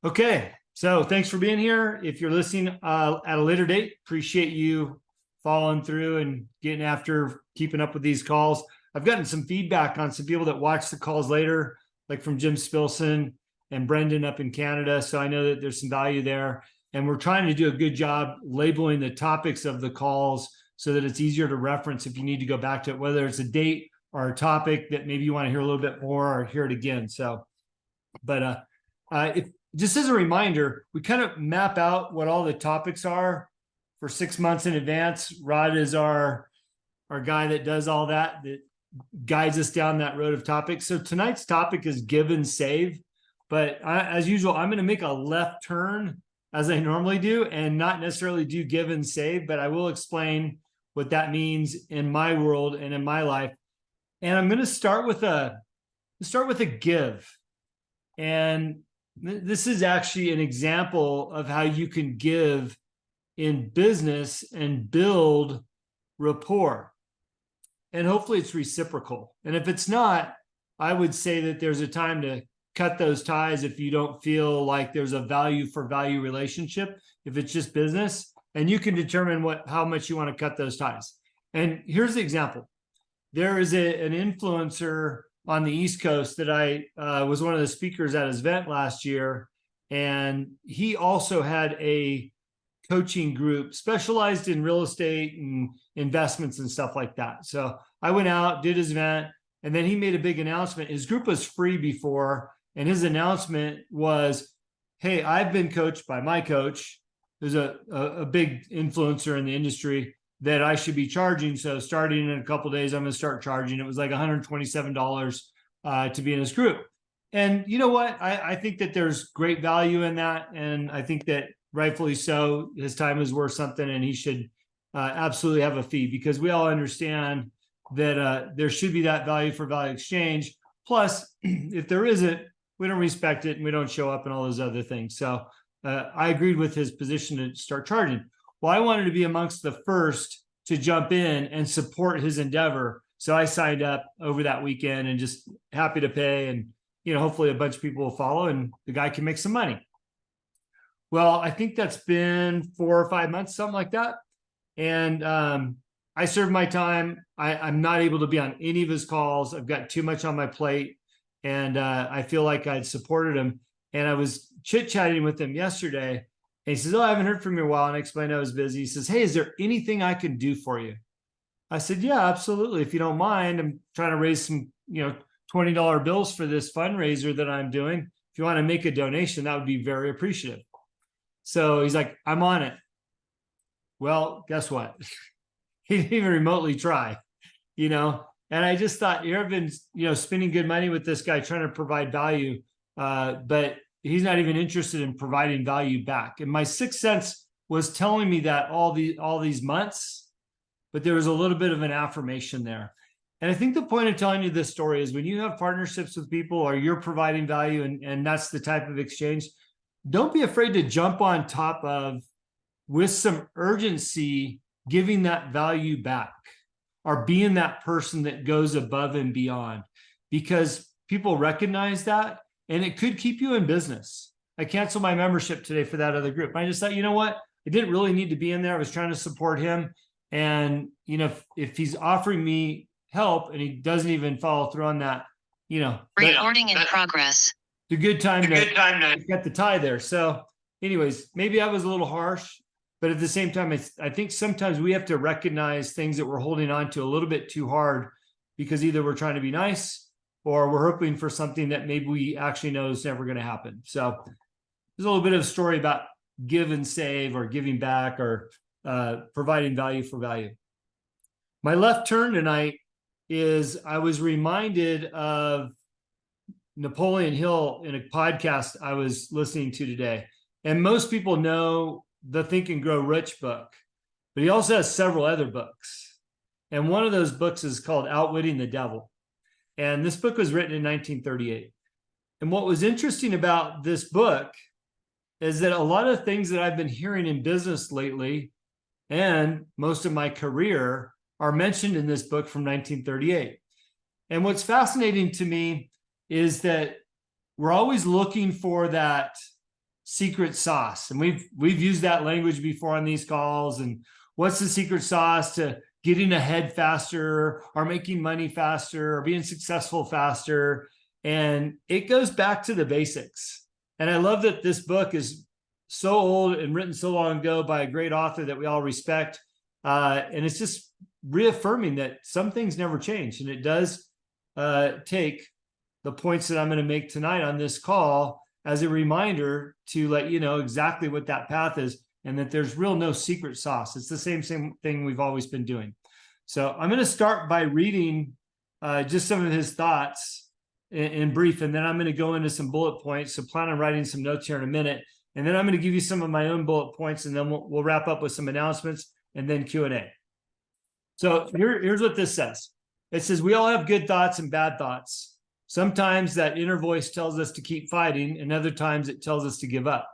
Okay, so thanks for being here. If you're listening at a later date, appreciate you following through and getting after keeping up with these calls. I've gotten some feedback on some people that watch the calls later, like from Jim Spilson and Brendan up in Canada. So I know that there's some value there. And we're trying to do a good job labeling the topics of the calls so that it's easier to reference if you need to go back to it, whether it's a date or a topic that maybe you want to hear a little bit more or hear it again. So, but if just as a reminder, we kind of map out what all the topics are for 6 months in advance. Rod is our guy that does all that guides us down that road of topics. So tonight's topic is give and save. But as usual, I'm going to make a left turn as I normally do and not necessarily do give and save, but I will explain what that means in my world and in my life. And I'm going to start with a give. And this is actually an example of how you can give in business and build rapport. And hopefully it's reciprocal. And if it's not, I would say that there's a time to cut those ties if you don't feel like there's a value for value relationship, if it's just business, and you can determine how much you want to cut those ties. And here's the example. There is an influencer on the East Coast that I was one of the speakers at his event last year. And he also had a coaching group specialized in real estate and investments and stuff like that. So I went out, did his event, and then he made a big announcement. His group was free before, and his announcement was, hey, I've been coached by my coach, who's a big influencer in the industry, that I should be charging. So starting in a couple of days, I'm going to start charging. It was like $127 to be in his group. And you know what? I think that there's great value in that. And I think that rightfully so, his time is worth something and he should absolutely have a fee, because we all understand that there should be that value for value exchange. Plus, if there isn't, we don't respect it and we don't show up and all those other things. So I agreed with his position to start charging. Well, I wanted to be amongst the first to jump in and support his endeavor. So I signed up over that weekend and just happy to pay. And, hopefully a bunch of people will follow and the guy can make some money. Well, I think that's been 4 or 5 months, something like that. And I served my time. I'm not able to be on any of his calls. I've got too much on my plate. And I feel like I'd supported him. And I was chit-chatting with him yesterday. And he says, oh, I haven't heard from you in a while. And I explained I was busy. He says, hey, is there anything I can do for you? I said, yeah, absolutely. If you don't mind, I'm trying to raise some, $20 bills for this fundraiser that I'm doing. If you want to make a donation, that would be very appreciative. So he's like, I'm on it. Well, guess what? He didn't even remotely try, And I just thought, I've been, spending good money with this guy trying to provide value, but he's not even interested in providing value back. And my sixth sense was telling me that all these months, but there was a little bit of an affirmation there. And I think the point of telling you this story is when you have partnerships with people or you're providing value and that's the type of exchange, don't be afraid to jump on top of, with some urgency, giving that value back or being that person that goes above and beyond, because people recognize that and it could keep you in business. I canceled my membership today for that other group. I just thought, you know what? I didn't really need to be in there. I was trying to support him. And, if he's offering me help and he doesn't even follow through on that, recording in progress. It's a good time to get the tie there. So anyways, maybe I was a little harsh, but at the same time, I think sometimes we have to recognize things that we're holding on to a little bit too hard because either we're trying to be nice or we're hoping for something that maybe we actually know is never going to happen. So there's a little bit of a story about give and save or giving back or providing value for value. My left turn tonight is I was reminded of Napoleon Hill in a podcast I was listening to today. And most people know the Think and Grow Rich book, but he also has several other books. And one of those books is called Outwitting the Devil. And this book was written in 1938. And what was interesting about this book is that a lot of things that I've been hearing in business lately and most of my career are mentioned in this book from 1938. And what's fascinating to me is that we're always looking for that secret sauce. And we've used that language before on these calls. And what's the secret sauce to getting ahead faster, or making money faster, or being successful faster? And it goes back to the basics. And I love that this book is so old and written so long ago by a great author that we all respect. And it's just reaffirming that some things never change. And it does take the points that I'm going to make tonight on this call as a reminder to let you know exactly what that path is, and that there's no secret sauce. It's the same thing we've always been doing. So I'm going to start by reading just some of his thoughts in brief, and then I'm going to go into some bullet points. So plan on writing some notes here in a minute, and then I'm going to give you some of my own bullet points, and then we'll wrap up with some announcements and then Q&A. So here's what this says. It says, we all have good thoughts and bad thoughts. Sometimes that inner voice tells us to keep fighting, and other times it tells us to give up.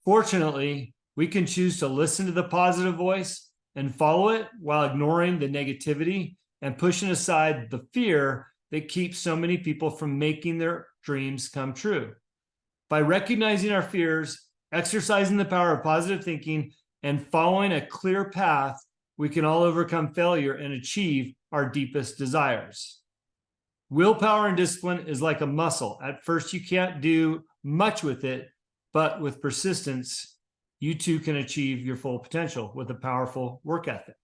Fortunately, we can choose to listen to the positive voice and follow it while ignoring the negativity and pushing aside the fear that keeps so many people from making their dreams come true. By recognizing our fears, exercising the power of positive thinking, and following a clear path, we can all overcome failure and achieve our deepest desires. Willpower and discipline is like a muscle. At first, you can't do much with it, but with persistence, you too can achieve your full potential with a powerful work ethic.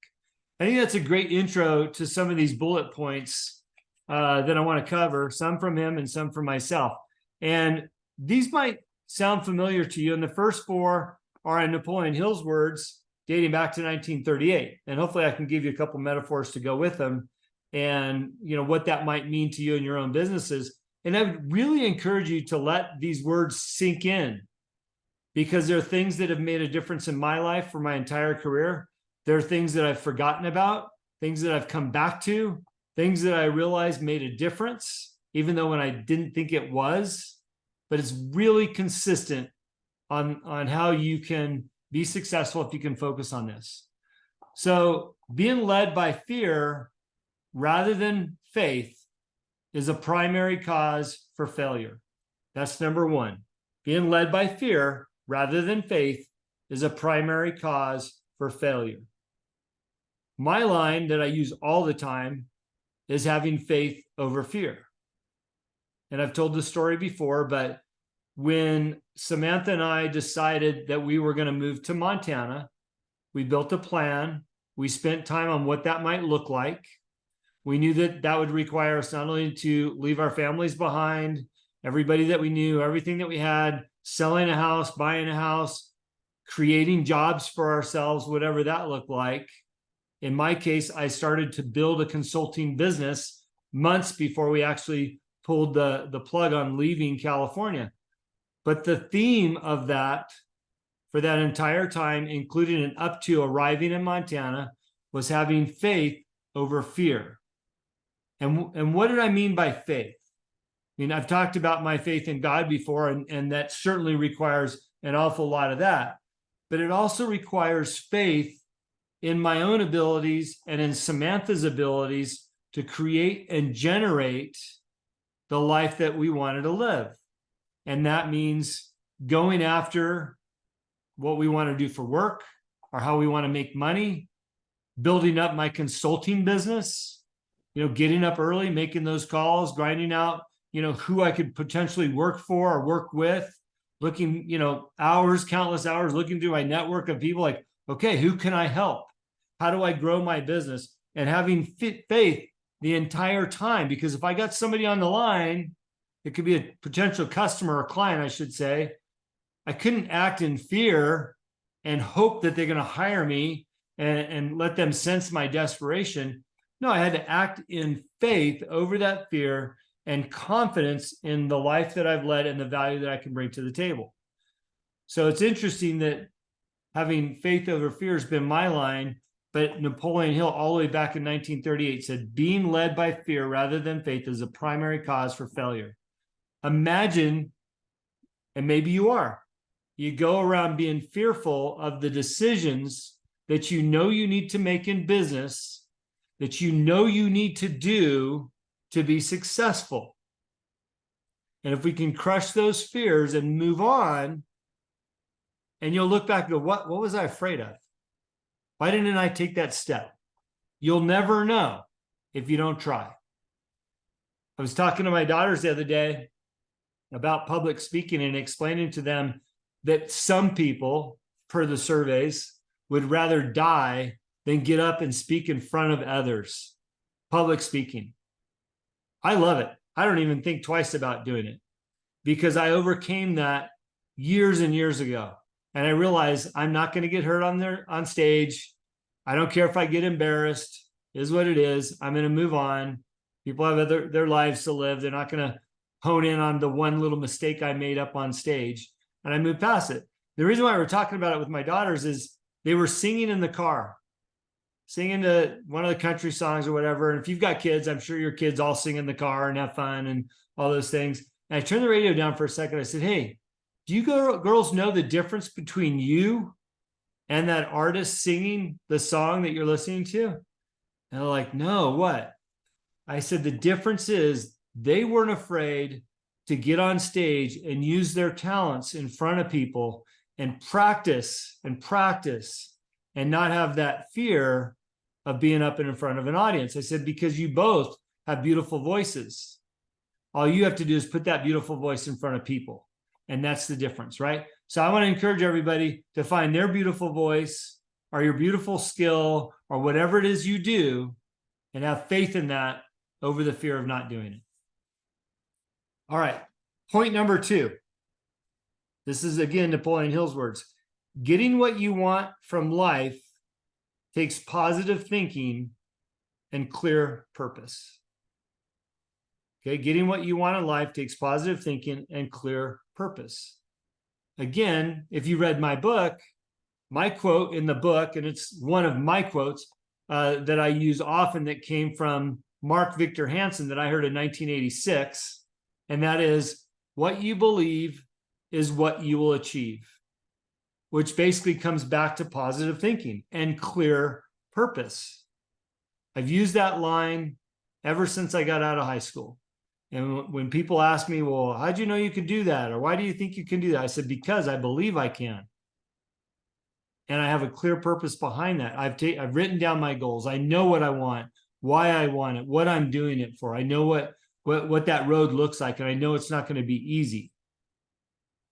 I think that's a great intro to some of these bullet points that I want to cover, some from him and some from myself. And these might sound familiar to you. And the first four are in Napoleon Hill's words dating back to 1938. And hopefully I can give you a couple metaphors to go with them, and what that might mean to you in your own businesses. And I would really encourage you to let these words sink in, because there are things that have made a difference in my life for my entire career. There are things that I've forgotten about, things that I've come back to, things that I realized made a difference, even though when I didn't think it was. But it's really consistent on how you can be successful if you can focus on this. So being led by fear rather than faith is a primary cause for failure. That's number one. Being led by fear rather than faith is a primary cause for failure. My line that I use all the time is having faith over fear. And I've told this story before, but when Samantha and I decided that we were going to move to Montana, we built a plan. We spent time on what that might look like. We knew that that would require us not only to leave our families behind, everybody that we knew, everything that we had, selling a house, buying a house, creating jobs for ourselves, whatever that looked like. In my case, I started to build a consulting business months before we actually pulled the plug on leaving California. But the theme of that for that entire time, including and up to arriving in Montana, was having faith over fear. And what did I mean by faith? I mean, I've talked about my faith in God before, and that certainly requires an awful lot of that. But it also requires faith in my own abilities and in Samantha's abilities to create and generate the life that we wanted to live. And that means going after what we want to do for work, or how we want to make money, building up my consulting business, getting up early, making those calls, grinding out, who I could potentially work for or work with, looking, hours, countless hours, looking through my network of people like, okay, who can I help? How do I grow my business? And having faith the entire time, because if I got somebody on the line, it could be a potential customer or client, I should say, I couldn't act in fear and hope that they're going to hire me and let them sense my desperation. No, I had to act in faith over that fear and confidence in the life that I've led and the value that I can bring to the table. So it's interesting that having faith over fear has been my line, but Napoleon Hill, all the way back in 1938, said being led by fear rather than faith is a primary cause for failure. Imagine, and maybe you are, you go around being fearful of the decisions that you know you need to make in business, that you know you need to do to be successful. And if we can crush those fears and move on, And you'll look back and go, what was I afraid of? Why didn't I take that step? You'll never know if you don't try. I was talking to my daughters the other day about public speaking and explaining to them that some people, per the surveys, would rather die than get up and speak in front of others. Public speaking. I love it. I don't even think twice about doing it because I overcame that years and years ago. And I realized I'm not going to get hurt on stage. I don't care if I get embarrassed. It is what it is. I'm going to move on. People have their lives to live. They're not going to hone in on the one little mistake I made up on stage. And I moved past it. The reason why we're talking about it with my daughters is they were singing in the car, singing to one of the country songs or whatever. And if you've got kids, I'm sure your kids all sing in the car and have fun and all those things. And I turned the radio down for a second. I said, hey, do you girls know the difference between you and that artist singing the song that you're listening to? And they're like, no, what? I said, the difference is they weren't afraid to get on stage and use their talents in front of people and practice and not have that fear of being up in front of an audience. I said, because you both have beautiful voices. All you have to do is put that beautiful voice in front of people. And that's the difference, right? So I want to encourage everybody to find their beautiful voice or your beautiful skill or whatever it is you do and have faith in that over the fear of not doing it. All right. Point number 2. This is, again, Napoleon Hill's words. Getting what you want from life takes positive thinking and clear purpose. Okay, getting what you want in life takes positive thinking and clear purpose. Again, if you read my book, my quote in the book, and it's one of my quotes that I use often that came from Mark Victor Hansen that I heard in 1986, and that is, what you believe is what you will achieve, which basically comes back to positive thinking and clear purpose. I've used that line ever since I got out of high school. And when people ask me, well, how'd you know you could do that? Or why do you think you can do that? I said, because I believe I can. And I have a clear purpose behind that. I've written down my goals. I know what I want, why I want it, what I'm doing it for. I know what that road looks like, and I know it's not going to be easy.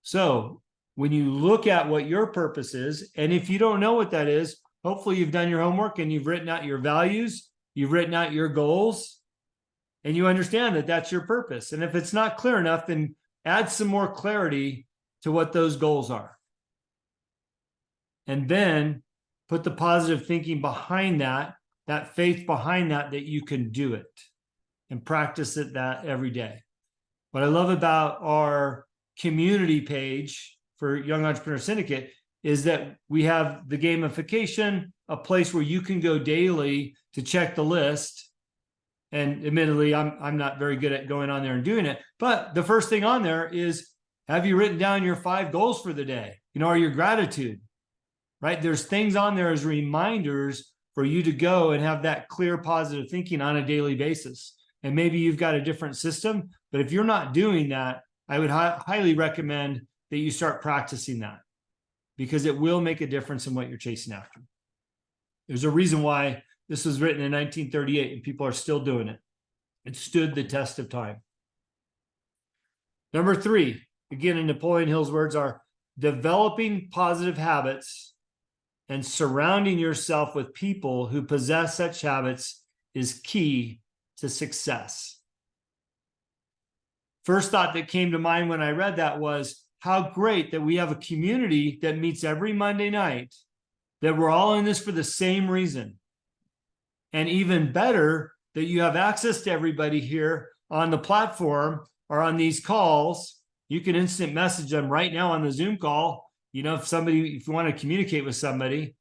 So when you look at what your purpose is, and if you don't know what that is, hopefully you've done your homework and you've written out your values, you've written out your goals, and you understand that that's your purpose. And if it's not clear enough, then add some more clarity to what those goals are. And then put the positive thinking behind that faith behind that you can do it, and practice it that every day. What I love about our community page for Young Entrepreneur Syndicate is that we have the gamification, a place where you can go daily to check the list. And admittedly, I'm not very good at going on there and doing it. But the first thing on there is, have you written down your 5 goals for the day? Or your gratitude, right? There's things on there as reminders for you to go and have that clear, positive thinking on a daily basis. And maybe you've got a different system, but if you're not doing that, I would highly recommend that you start practicing that, because it will make a difference in what you're chasing after. There's a reason why this was written in 1938 and people are still doing it. It stood the test of time. Number 3, again, in Napoleon Hill's words, are developing positive habits and surrounding yourself with people who possess such habits is key to success. First thought that came to mind when I read that was how great that we have a community that meets every Monday night, that we're all in this for the same reason. And even better, that you have access to everybody here on the platform or on these calls. You can instant message them right now on the Zoom call, if you want to communicate with somebody.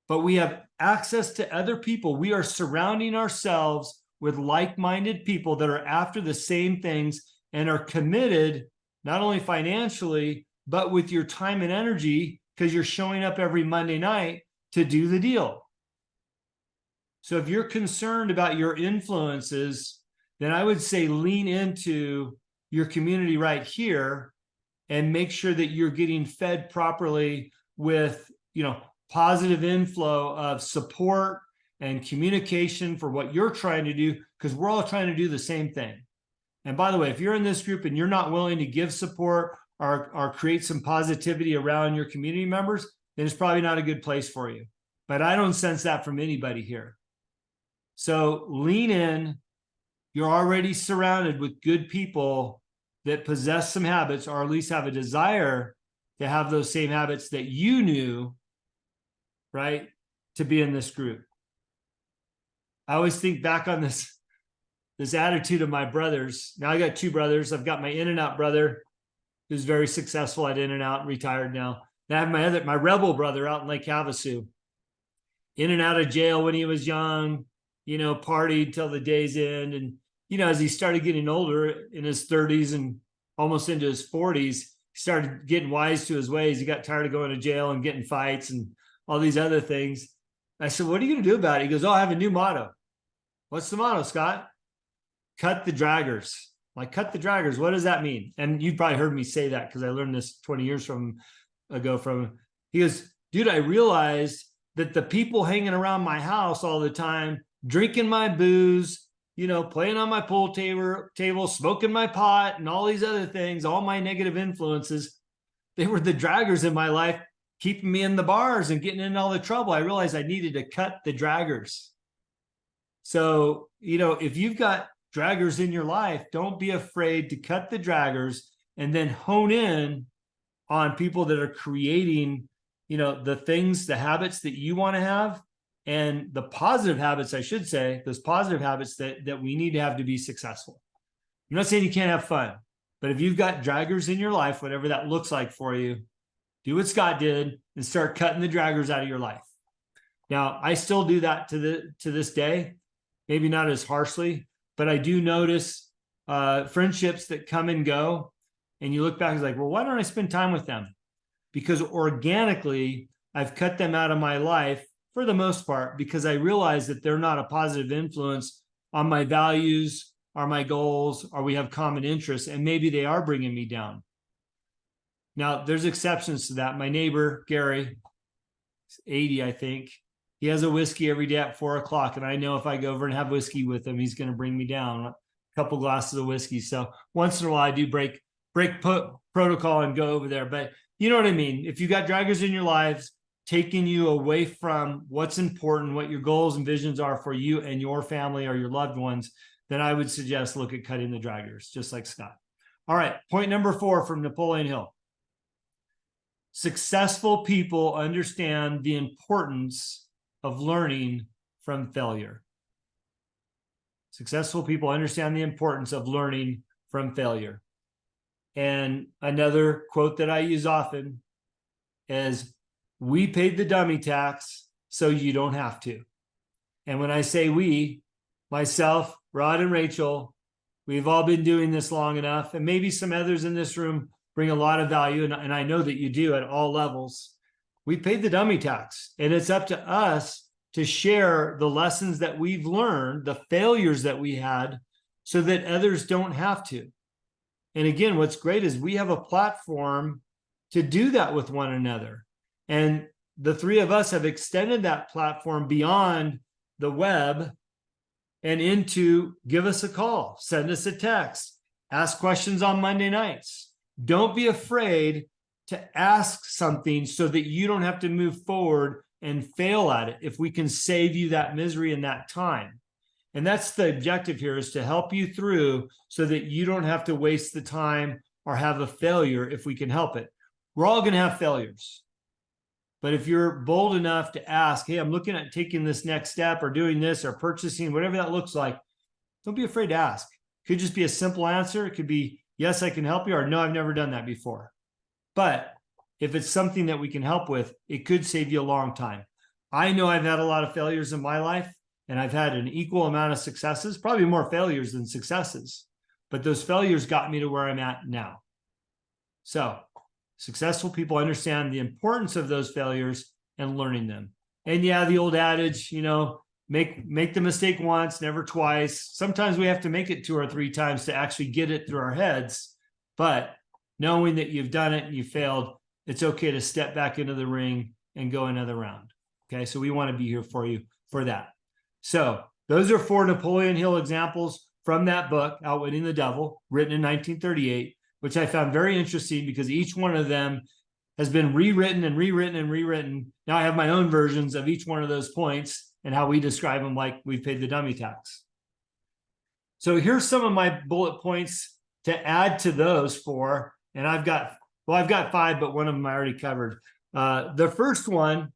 But we have access to other people. We are surrounding ourselves with like-minded people that are after the same things and are committed, not only financially, but with your time and energy, because you're showing up every Monday night to do the deal. So if you're concerned about your influences, then I would say lean into your community right here and make sure that you're getting fed properly with, positive inflow of support and communication for what you're trying to do, because we're all trying to do the same thing. And by the way, if you're in this group and you're not willing to give support or create some positivity around your community members, then it's probably not a good place for you. But I don't sense that from anybody here. So lean in. You're already surrounded with good people that possess some habits, or at least have a desire to have those same habits that you knew, right, to be in this group. I always think back on this attitude of my brothers. Now I got two brothers. I've got my In-N-Out brother, who's very successful at In-N-Out, retired now. And I have my rebel brother out in Lake Havasu, in and out of jail when he was young, partied till the day's end. And, as he started getting older in his 30s and almost into his 40s, he started getting wise to his ways. He got tired of going to jail and getting fights and all these other things. I said, what are you going to do about it? He goes, I have a new motto. What's the motto, Scott? Cut the draggers. Like, cut the draggers. What does that mean? And you've probably heard me say that because I learned this 20 years ago from him. He goes, dude, I realized that the people hanging around my house all the time, drinking my booze, playing on my pool table, smoking my pot, and all these other things, all my negative influences, they were the draggers in my life, keeping me in the bars and getting in all the trouble. I realized I needed to cut the draggers. So, if you've got draggers in your life, don't be afraid to cut the draggers and then hone in on people that are creating, the habits that you want to have, and the positive habits, I should say, those positive habits that we need to have to be successful. I'm not saying you can't have fun, but if you've got draggers in your life, whatever that looks like for you, do what Scott did and start cutting the draggers out of your life. Now, I still do that to this day, maybe not as harshly, but I do notice friendships that come and go, and you look back and it's like, well, why don't I spend time with them? Because organically, I've cut them out of my life for the most part, because I realize that they're not a positive influence on my values or my goals, or we have common interests, and maybe they are bringing me down. Now, there's exceptions to that. My neighbor, Gary, 80, I think, he has a whiskey every day at 4:00. And I know if I go over and have whiskey with him, he's going to bring me down a couple glasses of whiskey. So once in a while, I do break protocol and go over there. But you know what I mean? If you got draggers in your lives, taking you away from what's important, what your goals and visions are for you and your family or your loved ones, then I would suggest look at cutting the draggers, just like Scott. All right, point number 4 from Napoleon Hill. Successful people understand the importance of learning from failure. Successful people understand the importance of learning from failure. And another quote that I use often is, we paid the dummy tax, so you don't have to. And when I say we, myself, Rod, and Rachel, we've all been doing this long enough, and maybe some others in this room bring a lot of value, and I know that you do at all levels. We paid the dummy tax, and it's up to us to share the lessons that we've learned, the failures that we had, so that others don't have to. And again, what's great is we have a platform to do that with one another. And the three of us have extended that platform beyond the web and into give us a call, send us a text, ask questions on Monday nights. Don't be afraid to ask something so that you don't have to move forward and fail at it if we can save you that misery and that time. And that's the objective here, is to help you through so that you don't have to waste the time or have a failure if we can help it. We're all going to have failures. But if you're bold enough to ask, hey, I'm looking at taking this next step or doing this or purchasing, whatever that looks like, don't be afraid to ask. It could just be a simple answer. It could be, yes, I can help you, or no, I've never done that before. But if it's something that we can help with, it could save you a long time. I know I've had a lot of failures in my life, and I've had an equal amount of successes, probably more failures than successes. But those failures got me to where I'm at now. So successful people understand the importance of those failures and learning them. And yeah, the old adage, make the mistake once, never twice. Sometimes we have to make it 2 or 3 times to actually get it through our heads. But knowing that you've done it and you failed, it's okay to step back into the ring and go another round. Okay, so we want to be here for you for that. So those are 4 Napoleon Hill examples from that book, Outwitting the Devil, written in 1938, which I found very interesting because each one of them has been rewritten and rewritten and rewritten. Now I have my own versions of each one of those points and how we describe them, like we've paid the dummy tax. So here's some of my bullet points to add to those 4. And I've got 5, but one of them I already covered. The first one,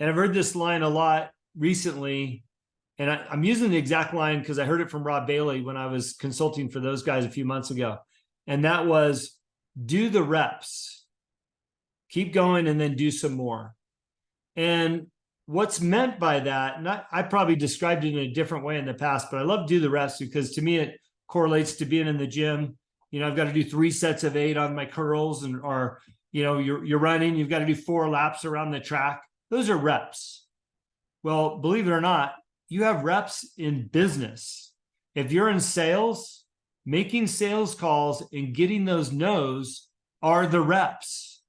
and I've heard this line a lot recently, and I'm using the exact line because I heard it from Rob Bailey when I was consulting for those guys a few months ago. And that was, do the reps, keep going, and then do some more. And what's meant by that, I probably described it in a different way in the past, but I love do the reps because to me, it correlates to being in the gym. You know, I've got to do 3 sets of 8 on my curls, or, you know, you're running, you've got to do 4 laps around the track. Those are reps. Well, believe it or not, you have reps in business. If you're in sales, making sales calls and getting those no's are the reps.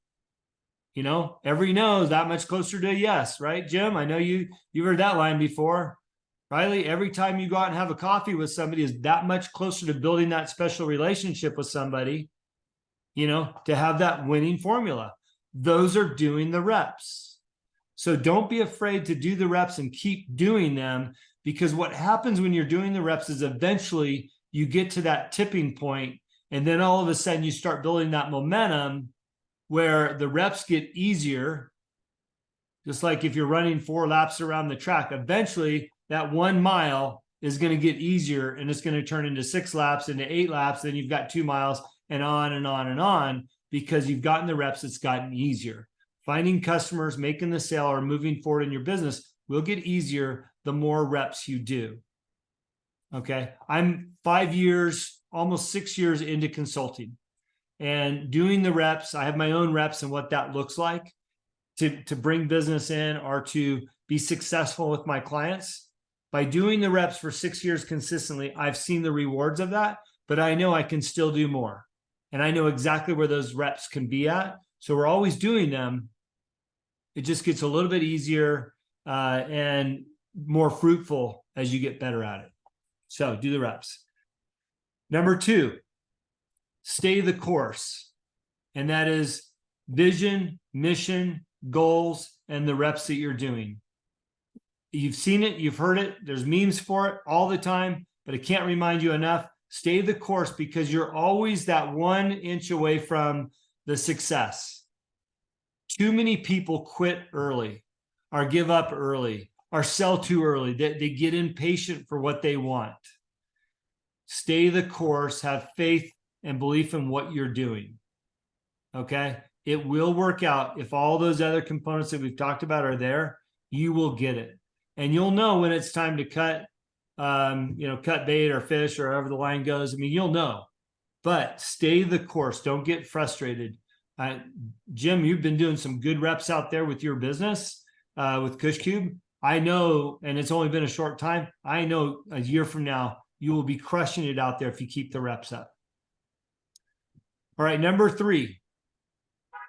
You know, every no is that much closer to a yes, right, Jim? I know you've heard that line before. Riley, every time you go out and have a coffee with somebody is that much closer to building that special relationship with somebody, you know, to have that winning formula. Those are doing the reps. So don't be afraid to do the reps and keep doing them, because what happens when you're doing the reps is eventually you get to that tipping point, and then all of a sudden you start building that momentum where the reps get easier. Just like if you're running 4 laps around the track, eventually that 1 mile is going to get easier, and it's going to turn into 6 laps, into 8 laps. Then you've got 2 miles, and on and on and on, because you've gotten the reps. It's gotten easier. Finding customers, making the sale, or moving forward in your business will get easier the more reps you do. Okay. I'm 5 years, almost 6 years into consulting and doing the reps. I have my own reps and what that looks like to bring business in or to be successful with my clients. By doing the reps for 6 years consistently, I've seen the rewards of that, but I know I can still do more. And I know exactly where those reps can be at. So we're always doing them. It just gets a little bit easier and more fruitful as you get better at it. So do the reps. Number 2, stay the course. And that is vision, mission, goals, and the reps that you're doing. You've seen it, you've heard it, there's memes for it all the time, but I can't remind you enough. Stay the course, because you're always that 1 inch away from the success. Too many people quit early, or give up early, or sell too early. They get impatient for what they want. Stay the course, have faith and belief in what you're doing. Okay? It will work out. If all those other components that we've talked about are there, you will get it. And you'll know when it's time to cut, cut bait or fish or however the line goes. I mean, you'll know. But stay the course. Don't get frustrated. Jim, you've been doing some good reps out there with your business, with CushCube. I know, and it's only been a short time, I know a year from now, you will be crushing it out there if you keep the reps up. All right, number 3,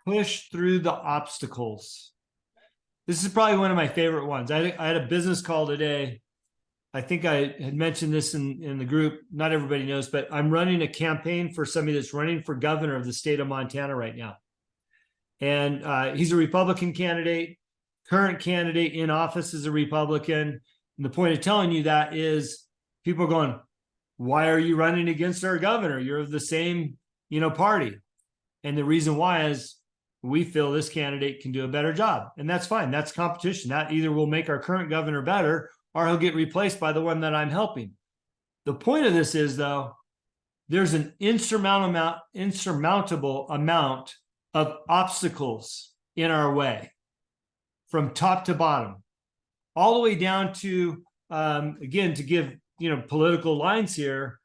push through the obstacles. This is probably one of my favorite ones. I had a business call today. I think I had mentioned this in the group. Not everybody knows, but I'm running a campaign for somebody that's running for governor of the state of Montana right now. And he's a Republican candidate. Current candidate in office is a Republican. And the point of telling you that is people are going, why are you running against our governor? You're of the same, party. And the reason why is we feel this candidate can do a better job. And that's fine. That's competition. That either will make our current governor better or he'll get replaced by the one that I'm helping. The point of this is, though, there's an insurmountable amount of obstacles in our way, from top to bottom, all the way down to, again, to give, political lines here,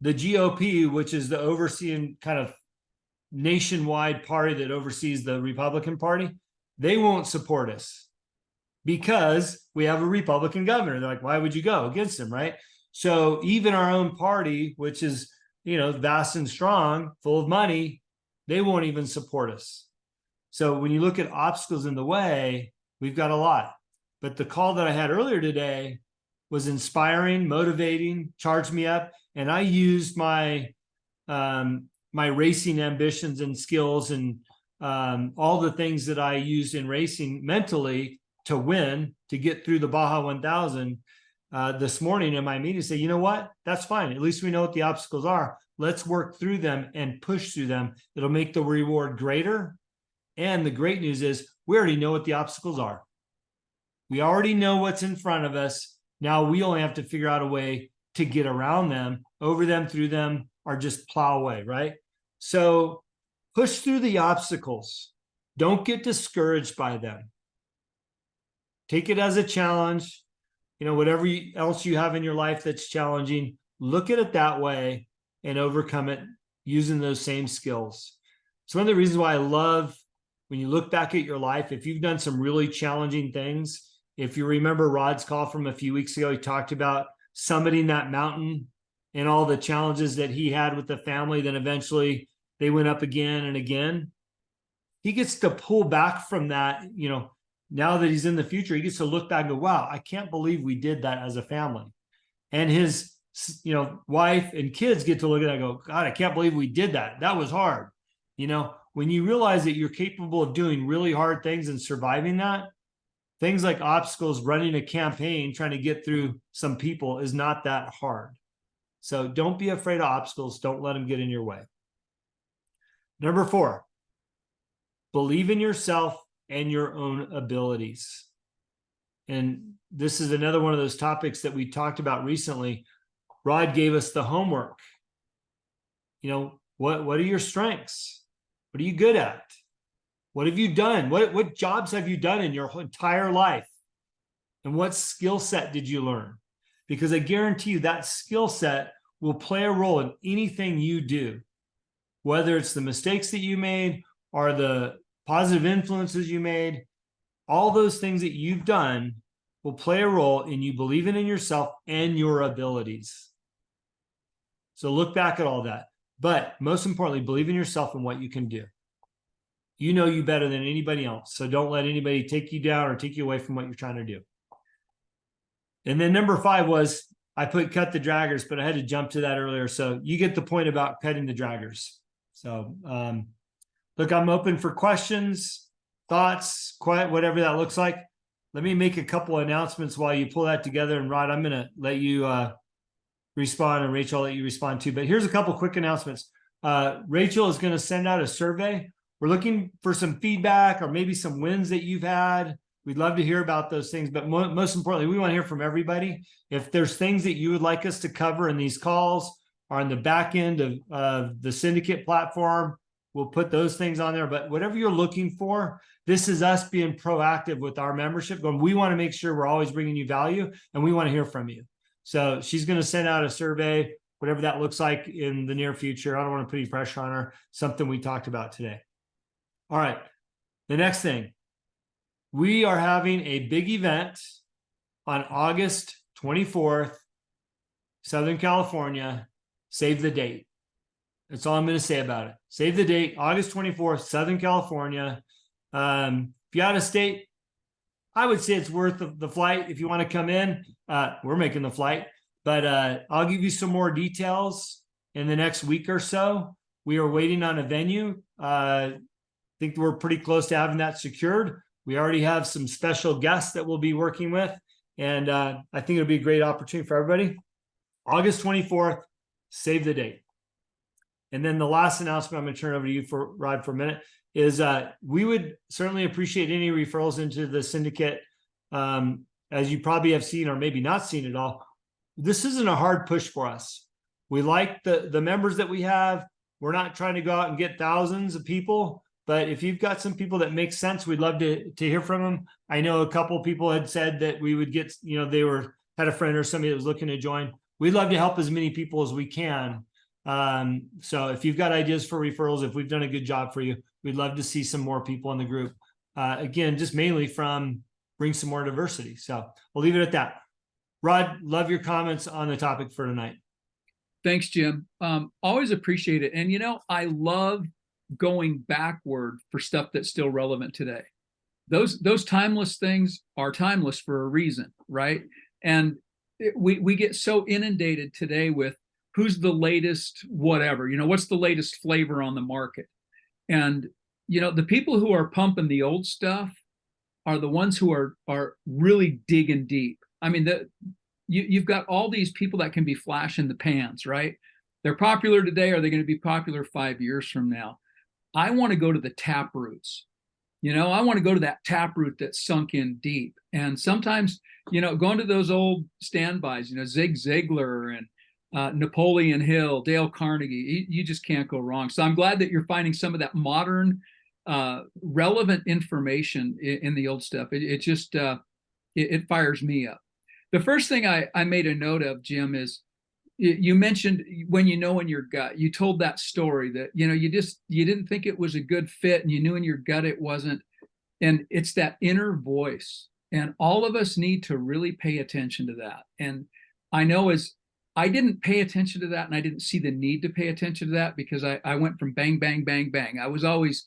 the GOP, which is the overseeing kind of nationwide party that oversees the Republican Party, they won't support us because we have a Republican governor. They're like, why would you go against him, right? So even our own party, which is vast and strong, full of money, they won't even support us. So when you look at obstacles in the way, we've got a lot. But the call that I had earlier today was inspiring, motivating, charged me up. And I used my my racing ambitions and skills and all the things that I used in racing mentally to win, to get through the Baja 1000 this morning in my meeting. Say, you know what? That's fine. At least we know what the obstacles are. Let's work through them and push through them. It'll make the reward greater. And the great news is we already know what the obstacles are. We already know what's in front of us. Now we only have to figure out a way to get around them, over them, through them, or just plow away, right? So push through the obstacles. Don't get discouraged by them. Take it as a challenge. Whatever else you have in your life that's challenging, look at it that way and overcome it using those same skills. It's one of the reasons why I love when you look back at your life, if you've done some really challenging things. If you remember Rod's call from a few weeks ago, he talked about summiting that mountain and all the challenges that he had with the family. Then eventually they went up again and again. He gets to pull back from that, now that he's in the future, he gets to look back and go, wow, I can't believe we did that as a family. And his, wife and kids get to look at that and go, God, I can't believe we did that. That was hard. When you realize that you're capable of doing really hard things and surviving that, things like obstacles, running a campaign, trying to get through some people is not that hard. So don't be afraid of obstacles. Don't let them get in your way. Number 4, believe in yourself and your own abilities. And this is another one of those topics that we talked about recently. Rod gave us the homework. What are your strengths? What are you good at? What have you done? What jobs have you done in your entire life? And what skill set did you learn? Because I guarantee you that skill set will play a role in anything you do, whether it's the mistakes that you made or the positive influences you made. All those things that you've done will play a role in you believing in yourself and your abilities. So look back at all that. But most importantly, believe in yourself and what you can do. You know you better than anybody else. So don't let anybody take you down or take you away from what you're trying to do. And then number 5 was, I put cut the draggers, but I had to jump to that earlier. So you get the point about cutting the draggers. So look, I'm open for questions, thoughts, whatever that looks like. Let me make a couple of announcements while you pull that together. And Rod, I'm going to let you respond, and Rachel, I'll let you respond too. But here's a couple quick announcements. Rachel is going to send out a survey. We're looking for some feedback or maybe some wins that you've had. We'd love to hear about those things. But most importantly, we want to hear from everybody. If there's things that you would like us to cover in these calls or on the back end of the Syndicate platform, we'll put those things on there. But whatever you're looking for, this is us being proactive with our membership. Going, we want to make sure we're always bringing you value, and we want to hear from you. So she's going to send out a survey, whatever that looks like in the near future. I don't want to put any pressure on her. Something we talked about today. All right. The next thing, we are having a big event on August 24th, Southern California. Save the date. That's all I'm going to say about it. Save the date, August 24th, Southern California. If you're out of state, I would say it's worth the flight. If you want to come in, we're making the flight. But I'll give you some more details in the next week or so. We are waiting on a venue. I think we're pretty close to having that secured. We already have some special guests that we'll be working with. And I think it'll be a great opportunity for everybody. August 24th, save the date. And then the last announcement, I'm going to turn over to you, Rod, for a minute, is we would certainly appreciate any referrals into the Syndicate. As you probably have seen or maybe not seen at all, this isn't a hard push for us. We like the members that we have. We're not trying to go out and get thousands of people, but if you've got some people that make sense, we'd love to hear from them. I know a couple of people had said that we would get, they had a friend or somebody that was looking to join. We'd love to help as many people as we can. So if you've got ideas for referrals, if we've done a good job for you, we'd love to see some more people in the group. Again, just mainly from bring some more diversity. So we'll leave it at that. Rod, love your comments on the topic for tonight. Thanks, Jim. Always appreciate it. And I love going backward for stuff that's still relevant today. Those timeless things are timeless for a reason, right? And we get so inundated today with who's the latest whatever, what's the latest flavor on the market. And the people who are pumping the old stuff are the ones who are really digging deep. I mean, you've got all these people that can be flash in the pans, right? They're popular today. Are they going to be popular 5 years from now? I want to go to the tap roots. I want to go to that tap root that's sunk in deep. And sometimes, going to those old standbys, Zig Ziglar and Napoleon Hill, Dale Carnegie, you just can't go wrong. So I'm glad that you're finding some of that modern, relevant information in the old stuff. It just, it fires me up. The first thing I made a note of, Jim, is you mentioned when in your gut. You told that story that you didn't think it was a good fit, and you knew in your gut it wasn't. And it's that inner voice, and all of us need to really pay attention to that. And I know as I didn't pay attention to that, and I didn't see the need to pay attention to that, because I went from bang bang bang bang. I was always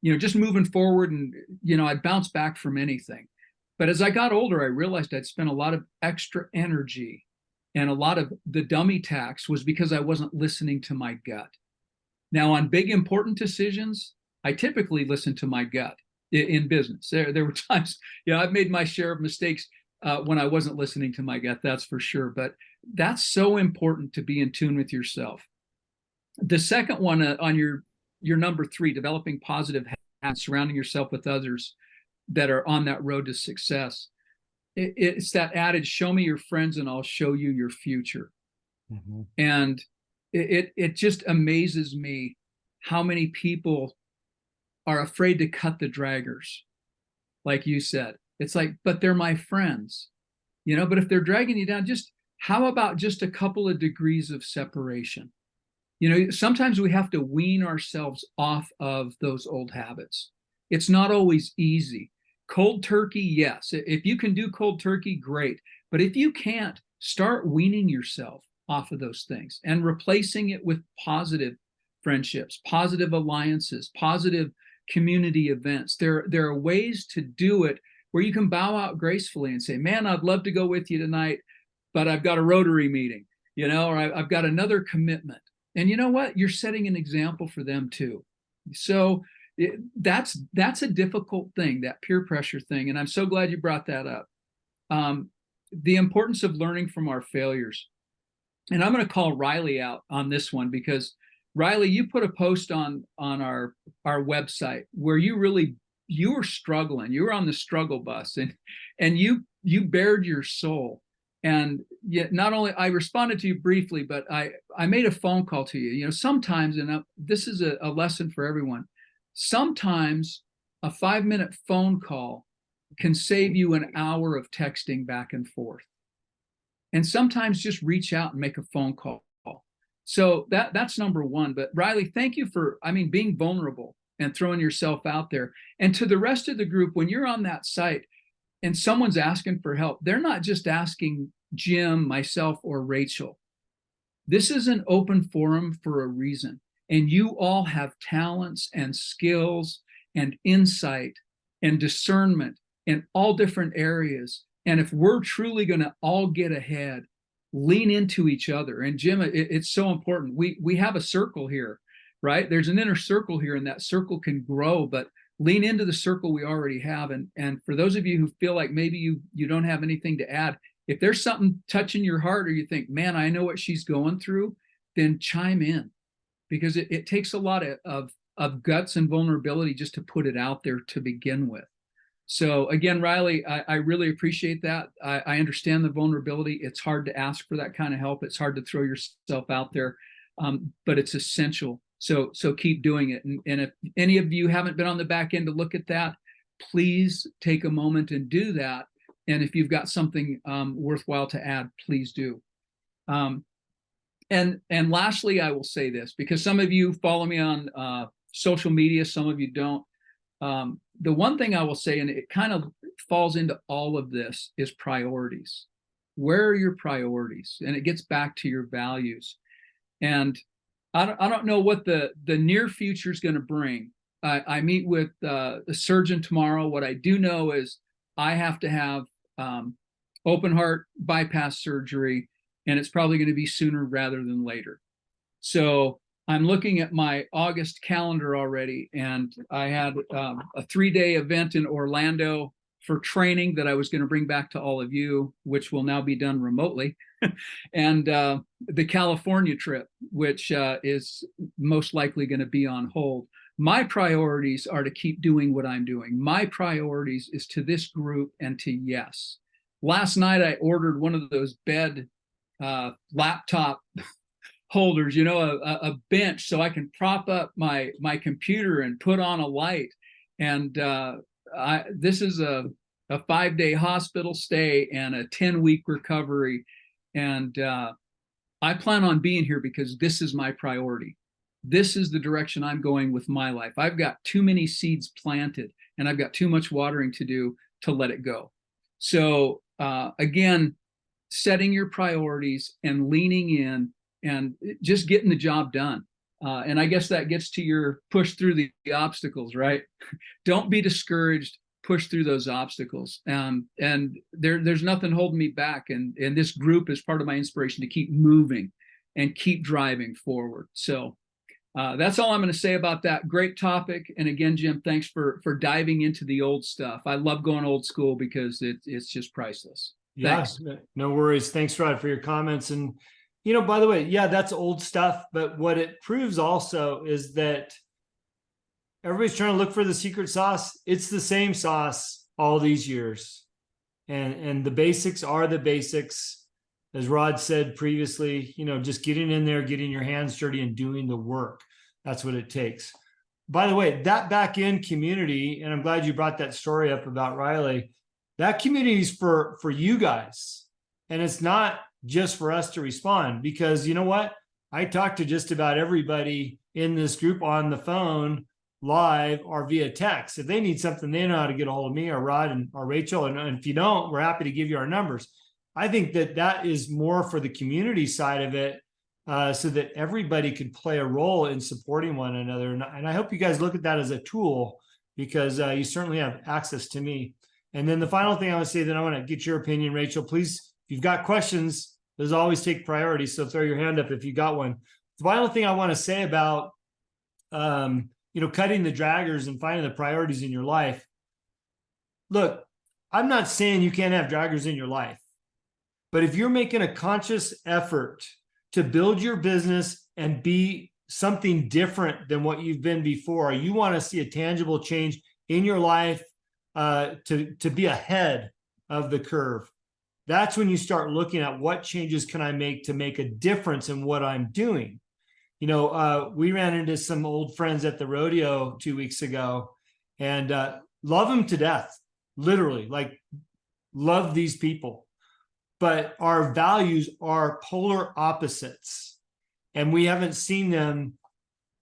just moving forward, and I'd bounce back from anything. But as I got older, I realized I'd spent a lot of extra energy, and a lot of the dummy tax was because I wasn't listening to my gut. Now, on big, important decisions, I typically listen to my gut in business. There were times, I've made my share of mistakes when I wasn't listening to my gut, that's for sure. But that's so important to be in tune with yourself. The second one on your number 3, developing positive habits, surrounding yourself with others that are on that road to success. It's that adage, show me your friends and I'll show you your future. Mm-hmm. And it just amazes me how many people are afraid to cut the draggers. Like you said, it's like, but they're my friends, but if they're dragging you down, how about just a couple of degrees of separation? Sometimes we have to wean ourselves off of those old habits. It's not always easy. Cold turkey, yes. If you can do cold turkey, great. But if you can't, start weaning yourself off of those things and replacing it with positive friendships, positive alliances, positive community events. There are ways to do it where you can bow out gracefully and say, man, I'd love to go with you tonight, but I've got a Rotary meeting, or I've got another commitment. And you know what? You're setting an example for them too. So that's a difficult thing, that peer pressure thing. And I'm so glad you brought that up. The importance of learning from our failures. And I'm going to call Riley out on this one, because Riley, you put a post on our website where you were struggling. You were on the struggle bus, and you bared your soul. And yet, not only I responded to you briefly, but I made a phone call to you. Sometimes, and this is a lesson for everyone, sometimes a 5-minute phone call can save you an hour of texting back and forth. And sometimes just reach out and make a phone call. So that's number 1. But Riley, thank you for, being vulnerable and throwing yourself out there. And to the rest of the group, when you're on that site and someone's asking for help, they're not just asking Jim, myself, or Rachel. This is an open forum for a reason. And you all have talents and skills and insight and discernment in all different areas. And if we're truly going to all get ahead, lean into each other. And Jim, it's so important. We have a circle here, right? There's an inner circle here, and that circle can grow, but lean into the circle we already have. And for those of you who feel like maybe you don't have anything to add, if there's something touching your heart, or you think, man, I know what she's going through, then chime in, because it takes a lot of guts and vulnerability just to put it out there to begin with. So again, Riley, I really appreciate that. I understand the vulnerability. It's hard to ask for that kind of help. It's hard to throw yourself out there, but it's essential. So keep doing it. And if any of you haven't been on the back end to look at that, please take a moment and do that. And if you've got something worthwhile to add, please do. And lastly, I will say this, because some of you follow me on social media, some of you don't. The one thing I will say, and it kind of falls into all of this, is priorities. Where are your priorities? And it gets back to your values. And I don't know what the near future is going to bring. I meet with the surgeon tomorrow. What I do know is I have to have open heart bypass surgery, and it's probably going to be sooner rather than later. So I'm looking at my August calendar already, and I had a 3-day event in Orlando for training that I was going to bring back to all of you, which will now be done remotely, and the California trip, which is most likely going to be on hold. My priorities are to keep doing what I'm doing. My priorities is to this group and to Y.E.S. Last night, I ordered one of those bed laptop holders, a bench so I can prop up my computer and put on a light. And this is a 5-day hospital stay and a 10-week recovery. And I plan on being here because this is my priority. This is the direction I'm going with my life. I've got too many seeds planted, and I've got too much watering to do to let it go. So again, setting your priorities and leaning in and just getting the job done. And I guess that gets to your push through the obstacles, right? Don't be discouraged. Push through those obstacles. And there's nothing holding me back. And this group is part of my inspiration to keep moving and keep driving forward. So that's all I'm going to say about that. Great topic. And again, Jim, thanks for diving into the old stuff. I love going old school because it's just priceless. Thanks. Yeah, no worries. Thanks, Rod, for your comments. And, by the way, yeah, that's old stuff. But what it proves also is that everybody's trying to look for the secret sauce. It's the same sauce all these years. And the basics are the basics. As Rod said previously, just getting in there, getting your hands dirty and doing the work. That's what it takes. By the way, that back end community, and I'm glad you brought that story up about Riley, that community is for you guys. And it's not just for us to respond, because you know what? I talk to just about everybody in this group on the phone, live or via text. If they need something, they know how to get a hold of me or Rod or Rachel. And if you don't, we're happy to give you our numbers. I think that is more for the community side of it, so that everybody could play a role in supporting one another. And I hope you guys look at that as a tool, because you certainly have access to me. And then the final thing I would say, that I want to get your opinion, Rachel, please, if you've got questions, there's always take priority. So throw your hand up if you got one. The final thing I want to say about, cutting the draggers and finding the priorities in your life. Look, I'm not saying you can't have draggers in your life, but if you're making a conscious effort to build your business and be something different than what you've been before, you want to see a tangible change in your life, to be ahead of the curve. That's when you start looking at what changes can I make to make a difference in what I'm doing. We ran into some old friends at the rodeo 2 weeks ago, and love them to death, literally, like love these people. But our values are polar opposites, and we haven't seen them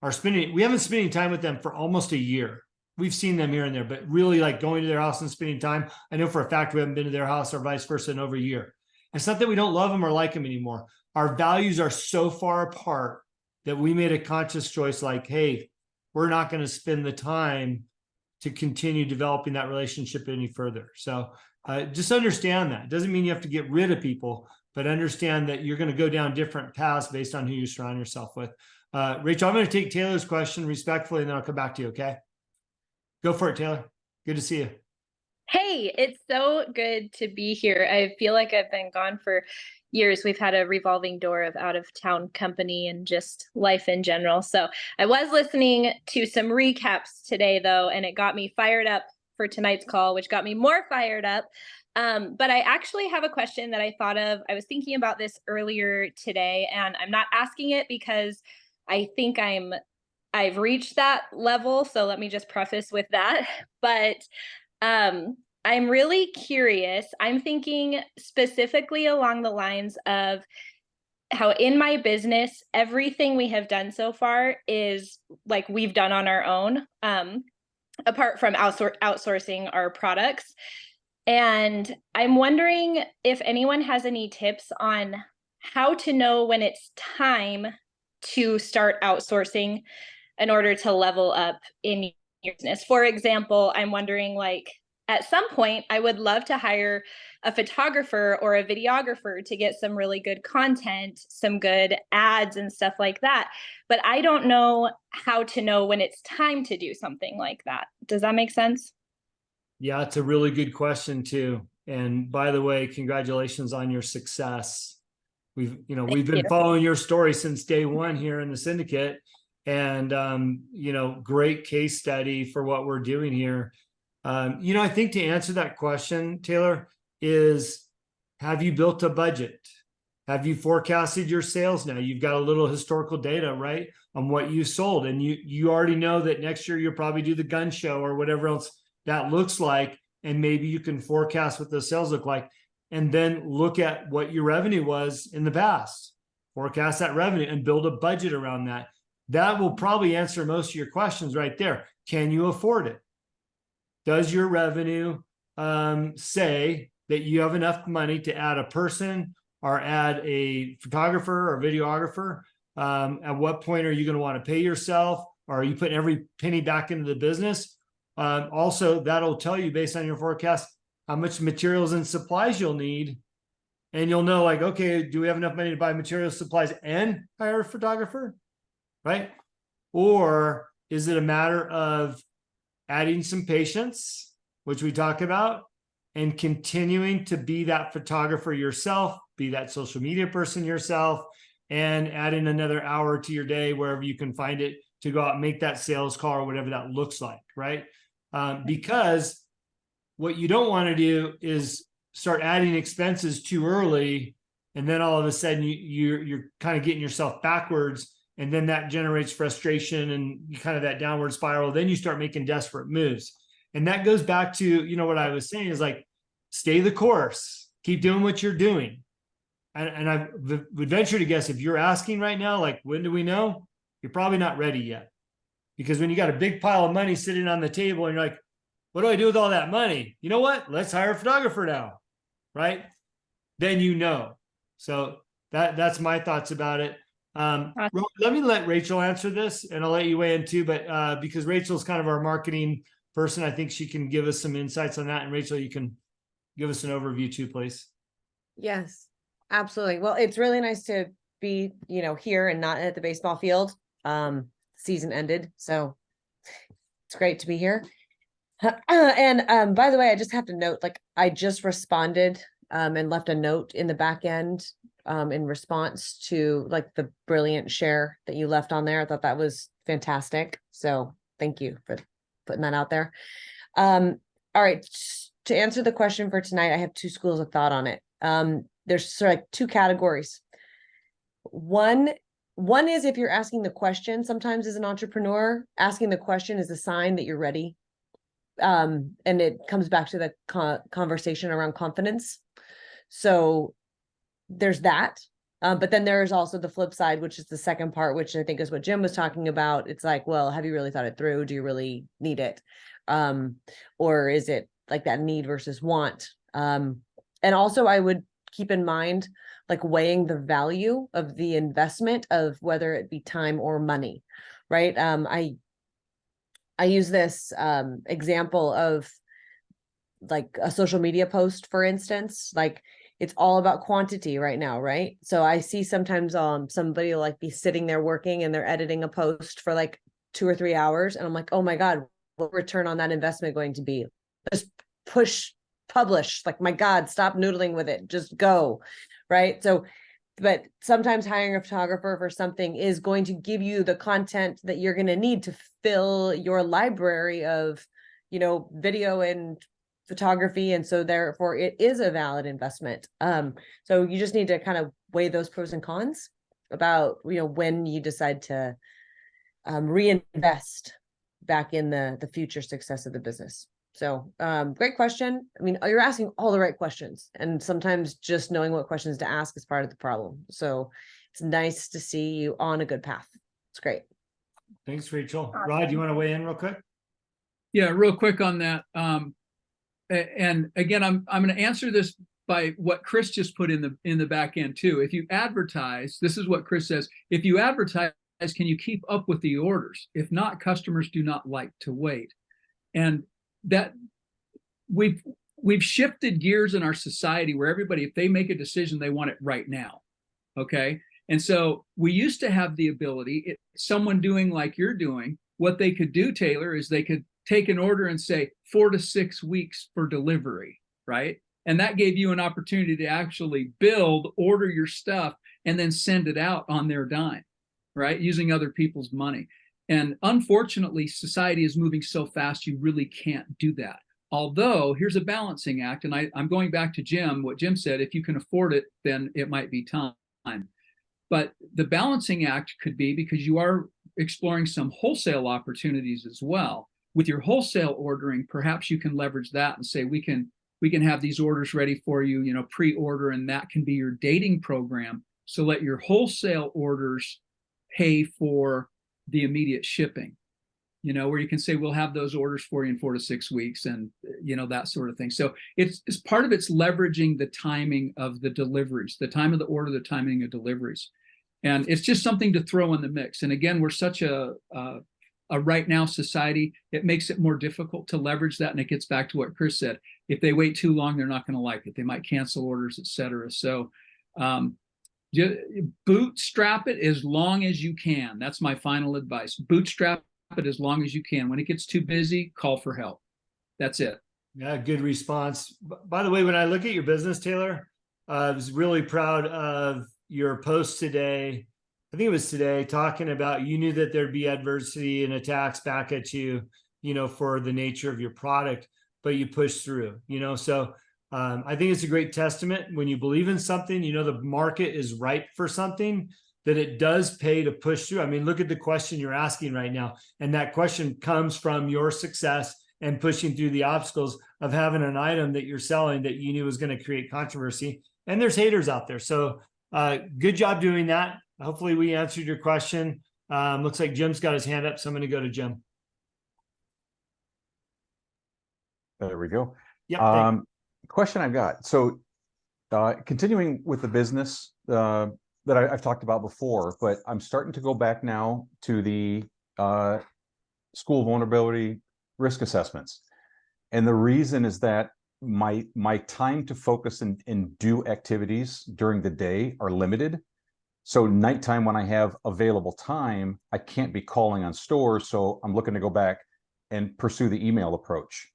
we haven't spending time with them for almost a year. We've seen them here and there, but really like going to their house and spending time. I know for a fact we haven't been to their house or vice versa in over a year. It's not that we don't love them or like them anymore. Our values are so far apart that we made a conscious choice, like, hey, we're not going to spend the time to continue developing that relationship any further. So just understand that. It doesn't mean you have to get rid of people, but understand that you're going to go down different paths based on who you surround yourself with. Rachel, I'm going to take Taylor's question respectfully, and then I'll come back to you, okay? Go for it, Taylor. Good to see you. Hey, it's so good to be here. I feel like I've been gone for years. We've had a revolving door of out of town company and just life in general. So I was listening to some recaps today, though, and it got me fired up for tonight's call, which got me more fired up. But I actually have a question that I thought of. I was thinking about this earlier today, and I'm not asking it because I think I've reached that level. So let me just preface with that. But I'm really curious. I'm thinking specifically along the lines of how in my business, everything we have done so far is like we've done on our own, apart from outsourcing our products. And I'm wondering if anyone has any tips on how to know when it's time to start outsourcing in order to level up in your business? For example, I'm wondering, like, at some point, I would love to hire a photographer or a videographer to get some really good content, some good ads and stuff like that. But I don't know how to know when it's time to do something like that. Does that make sense? Yeah, it's a really good question too. And by the way, congratulations on your success. We've Thank been you. following your story since day one here in the syndicate, and great case study for what we're doing here. I think to answer that question, Taylor, is have you built a budget? Have you forecasted your sales now? You've got a little historical data, right, on what you sold, and you already know that next year you'll probably do the gun show or whatever else that looks like, and maybe you can forecast what those sales look like, and then look at what your revenue was in the past, forecast that revenue and build a budget around that. That will probably answer most of your questions right there. Can you afford it? Does your revenue say that you have enough money to add a person or add a photographer or videographer? At what point are you going to want to pay yourself? Or are you putting every penny back into the business? Also, that'll tell you based on your forecast how much materials and supplies you'll need. And you'll know, like, okay, do we have enough money to buy materials, supplies, and hire a photographer? Right? Or is it a matter of adding some patience, which we talk about, and continuing to be that photographer yourself, be that social media person yourself, and adding another hour to your day wherever you can find it to go out and make that sales call or whatever that looks like, right? Because what you don't want to do is start adding expenses too early, and then all of a sudden you're kind of getting yourself backwards, and then that generates frustration and you kind of that downward spiral. Then you start making desperate moves, and that goes back to what I was saying is, like, stay the course, keep doing what you're doing. And I would venture to guess, if you're asking right now, like, when do we know? You're probably not ready yet, because when you got a big pile of money sitting on the table and you're like, what do I do with all that money? You know what? Let's hire a photographer now, right? Then So that's my thoughts about it. Let me let Rachel answer this, and I'll let you weigh in too. But because Rachel's kind of our marketing person, I think she can give us some insights on that. And Rachel, you can give us an overview too, please. Yes, absolutely. Well, it's really nice to be, here and not at the baseball field. Season ended, so it's great to be here. And by the way, I just have to note, like, I just responded and left a note in the back end in response to, like, the brilliant share that you left on there. I thought that was fantastic. So thank you for putting that out there. All right. To answer the question for tonight, I have two schools of thought on it. There's sort of like two categories. One is, if you're asking the question, sometimes as an entrepreneur, asking the question is a sign that you're ready. And it comes back to the conversation around confidence. So there's that. But then there is also the flip side, which is the second part, which I think is what Jim was talking about. It's like, well, have you really thought it through? Do you really need it? Or is it like that need versus want? And also, I would keep in mind, like, weighing the value of the investment, of whether it be time or money, right? I use this example of, like, a social media post, for instance. Like, it's all about quantity right now, right? So I see sometimes somebody will, like, be sitting there working and they're editing a post for like 2 or 3 hours, and I'm like, oh my God, what return on that investment going to be? Just push publish, like, my God, stop noodling with it, just go, right? So, but sometimes hiring a photographer for something is going to give you the content that you're going to need to fill your library of, video and photography. And so therefore it is a valid investment. So you just need to kind of weigh those pros and cons about, when you decide to reinvest back in the future success of the business. So great question. I mean, you're asking all the right questions, and sometimes just knowing what questions to ask is part of the problem. So it's nice to see you on a good path. It's great. Thanks, Rachel. Rod, do you want to weigh in real quick? Yeah, real quick on that. And again, I'm going to answer this by what Chris just put in the back end too. If you advertise, this is what Chris says, if you advertise, can you keep up with the orders? If not, customers do not like to wait. And that we've shifted gears in our society where everybody, if they make a decision, they want it right now. Okay. And so we used to have the ability, someone doing like you're doing, what they could do, Taylor, is they could take an order and say 4 to 6 weeks for delivery, right? And that gave you an opportunity to actually build, order your stuff, and then send it out on their dime, right? Using other people's money. And unfortunately, society is moving so fast, you really can't do that. Although here's a balancing act. And I'm going back to Jim, what Jim said, if you can afford it, then it might be time. But the balancing act could be, because you are exploring some wholesale opportunities as well. With your wholesale ordering, perhaps you can leverage that and say, we can have these orders ready for you, pre-order, and that can be your dating program. So let your wholesale orders pay for the immediate shipping, where you can say, we'll have those orders for you in 4 to 6 weeks, and that sort of thing. So it's part of it's leveraging the timing of the deliveries, the time of the order, the timing of deliveries. And it's just something to throw in the mix. And again, we're such a right now society, it makes it more difficult to leverage that. And it gets back to what Chris said. If they wait too long, they're not going to like it. They might cancel orders, et cetera. So bootstrap it as long as you can. That's my final advice. Bootstrap it as long as you can. When it gets too busy, call for help. That's it. Yeah, good response. By the way, when I look at your business, Taylor, I was really proud of your post today. I think it was today, talking about, you knew that there'd be adversity and attacks back at you, for the nature of your product, but you pushed through, so I think it's a great testament when you believe in something, the market is ripe for something, that it does pay to push through. I mean, look at the question you're asking right now. And that question comes from your success and pushing through the obstacles of having an item that you're selling that you knew was going to create controversy. And there's haters out there. So good job doing that. Hopefully we answered your question. Looks like Jim's got his hand up, so I'm going to go to Jim. There we go. Yep. Question I've got. So continuing with the business that I've talked about before, but I'm starting to go back now to the school vulnerability risk assessments. And the reason is that my time to focus and do activities during the day are limited. So nighttime, when I have available time, I can't be calling on stores. So I'm looking to go back and pursue the email approach.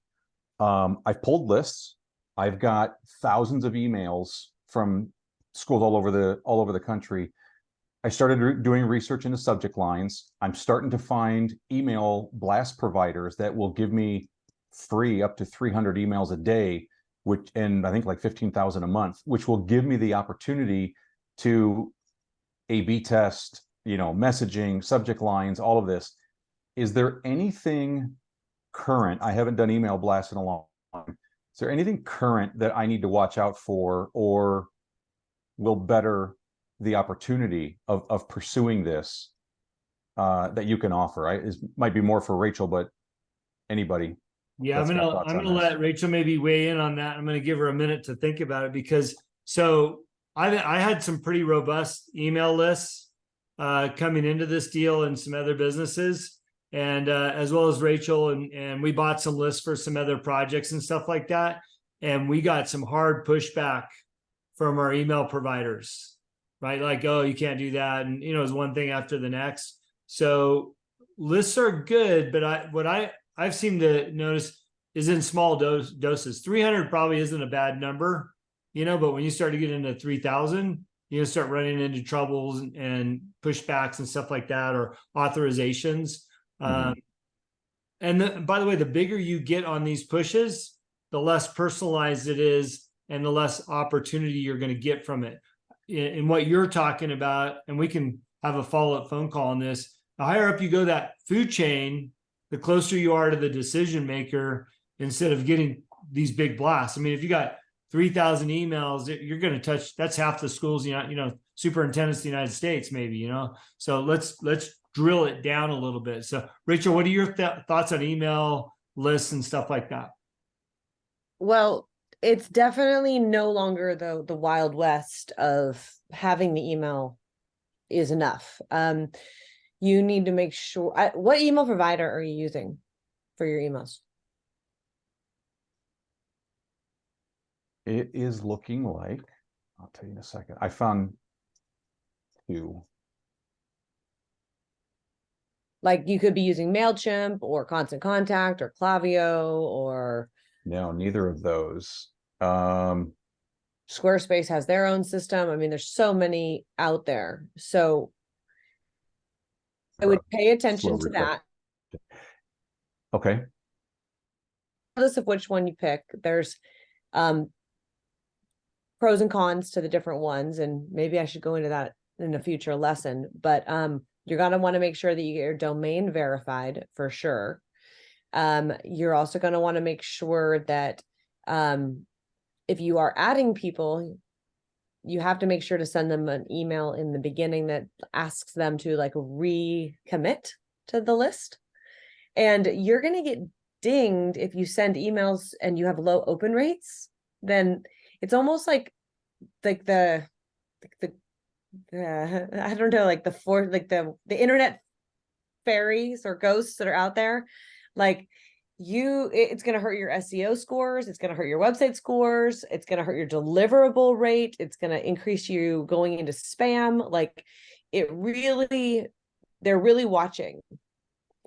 I've pulled lists. I've got thousands of emails from schools all over the country. I started doing research into subject lines. I'm starting to find email blast providers that will give me free up to 300 emails a day, and I think like 15,000 a month, which will give me the opportunity to A/B test, messaging, subject lines, all of this. Is there anything current? I haven't done email blasts in a long time. Is there anything current that I need to watch out for, or will better the opportunity of pursuing this that you can offer? It might be more for Rachel, but anybody. Yeah, I'm gonna let Rachel maybe weigh in on that. I'm gonna give her a minute to think about it, because I had some pretty robust email lists coming into this deal and some other businesses, and as well as Rachel, and we bought some lists for some other projects and stuff like that. And we got some hard pushback from our email providers, right? Like, oh, you can't do that. And, it was one thing after the next. So lists are good, but what I've seemed to notice is in small doses. 300 probably isn't a bad number, but when you start to get into 3,000, start running into troubles and pushbacks and stuff like that, or authorizations. And by the way, the bigger you get on these pushes, the less personalized it is and the less opportunity you're going to get from it. In what you're talking about, and we can have a follow-up phone call on this, the higher up you go that food chain, the closer you are to the decision maker, instead of getting these big blasts. I mean, if you got 3,000 emails, you're going to touch, that's half the schools, superintendents of the United States, maybe, so let's drill it down a little bit. So Rachel, what are your thoughts on email lists and stuff like that? Well, it's definitely no longer the Wild West of having the email is enough. You need to make sure, what email provider are you using for your emails? It is looking like, I'll tell you in a second. I found two. Like you could be using MailChimp or Constant Contact or Klaviyo or No, neither of those. Squarespace has their own system. I mean, there's so many out there. So I would pay attention to refresh. that. Okay. Regardless of which one you pick, there's pros and cons to the different ones, and maybe I should go into that in a future lesson. But you're gonna want to make sure that you get your domain verified for sure. You're also going to want to make sure that if you are adding people, you have to make sure to send them an email in the beginning that asks them to like recommit to the list. And you're going to get dinged if you send emails and you have low open rates. Then it's almost like the I don't know, like the internet fairies or ghosts that are out there. Like it's going to hurt your SEO scores. It's going to hurt your website scores. It's going to hurt your deliverable rate. It's going to increase you going into spam. Like they're really watching.